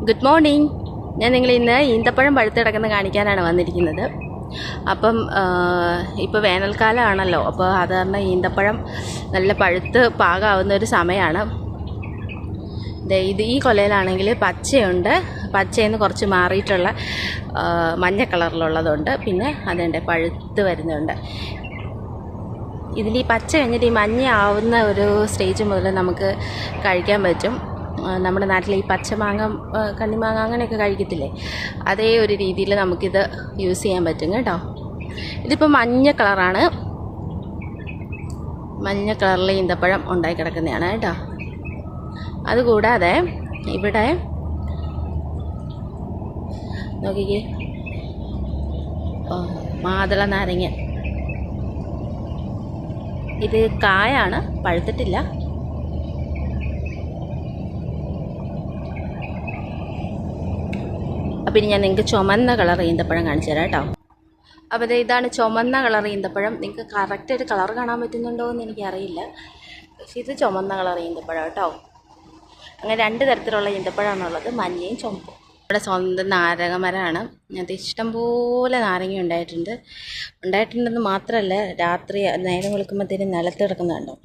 Good morning. ഞാൻ നിങ്ങളെ ഇന്ന് ഈന്തപ്പഴം പഴുത്ത് കിടക്കുന്ന കാണിക്കാനാണ് വന്നിരിക്കുന്നത്. അപ്പം ഇപ്പോൾ വേനൽക്കാലമാണല്ലോ, അപ്പോൾ അത് കാരണം ഈന്തപ്പഴം നല്ല പഴുത്ത് പാകമാവുന്ന ഒരു സമയമാണ്. ഈ കൊലയിലാണെങ്കിൽ പച്ചയുണ്ട്, പച്ചയിൽ നിന്ന് കുറച്ച് മാറിയിട്ടുള്ള മഞ്ഞ കളറിലുള്ളതുണ്ട്, പിന്നെ അതുണ്ട് പഴുത്ത് വരുന്നുണ്ട്. ഇതിൽ ഈ പച്ച കഴിഞ്ഞിട്ട് ഈ മഞ്ഞ ആവുന്ന ഒരു സ്റ്റേജ് മുതൽ നമുക്ക് കഴിക്കാൻ പറ്റും. നമ്മുടെ നാട്ടിൽ ഈ പച്ചമാങ്ങ, കണ്ണിമാങ്ങ അങ്ങനെയൊക്കെ കഴിക്കത്തില്ലേ, അതേ ഒരു രീതിയിൽ നമുക്കിത് യൂസ് ചെയ്യാൻ പറ്റും കേട്ടോ. ഇതിപ്പോൾ മഞ്ഞ കളറാണ്, മഞ്ഞ കളറിൽ ഈന്തപ്പഴം ഉണ്ടായി കിടക്കുന്നതാണ് കേട്ടോ. അതുകൂടാതെ ഇവിടെ നോക്കിക്കേ, മാതള നാരങ്ങ, ഇത് കായാണ്, പഴുത്തിട്ടില്ല. അപ്പം ഇനി ഞാൻ നിങ്ങൾക്ക് ചുമന്ന കളർ ഈന്തപ്പഴം കാണിച്ചു തരാം കേട്ടോ. അപ്പോൾ ഇതാണ് ചുമന്ന കളർ ഈന്തപ്പഴം. നിങ്ങൾക്ക് കറക്റ്റ് ഒരു കളർ കാണാൻ പറ്റുന്നുണ്ടോ എന്ന് എനിക്കറിയില്ല, പക്ഷേ ഇത് ചുമന്ന കളർ ഈന്തപ്പഴം കേട്ടോ. അങ്ങനെ രണ്ട് തരത്തിലുള്ള ഈന്തപ്പഴമാണുള്ളത്, മഞ്ഞയും ചുമപ്പും. ഇവിടെ സ്വന്തം നാരങ്ങ മരമാണ്. അത് ഇഷ്ടംപോലെ നാരങ്ങ ഉണ്ടായിട്ടുണ്ടെന്ന് മാത്രമല്ല, രാത്രി നേരം വെളുക്കുമ്പോഴത്തേനും നിലത്ത് കിടക്കുന്നുണ്ടോ.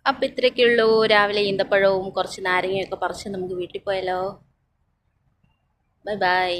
അപ്പം ഇത്രയൊക്കെയുള്ളൂ. രാവിലെ ഈന്തപ്പഴവും കുറച്ച് നാരങ്ങയൊക്കെ പറിച്ച് നമുക്ക് വീട്ടിൽ പോയാലോ. Bye bye.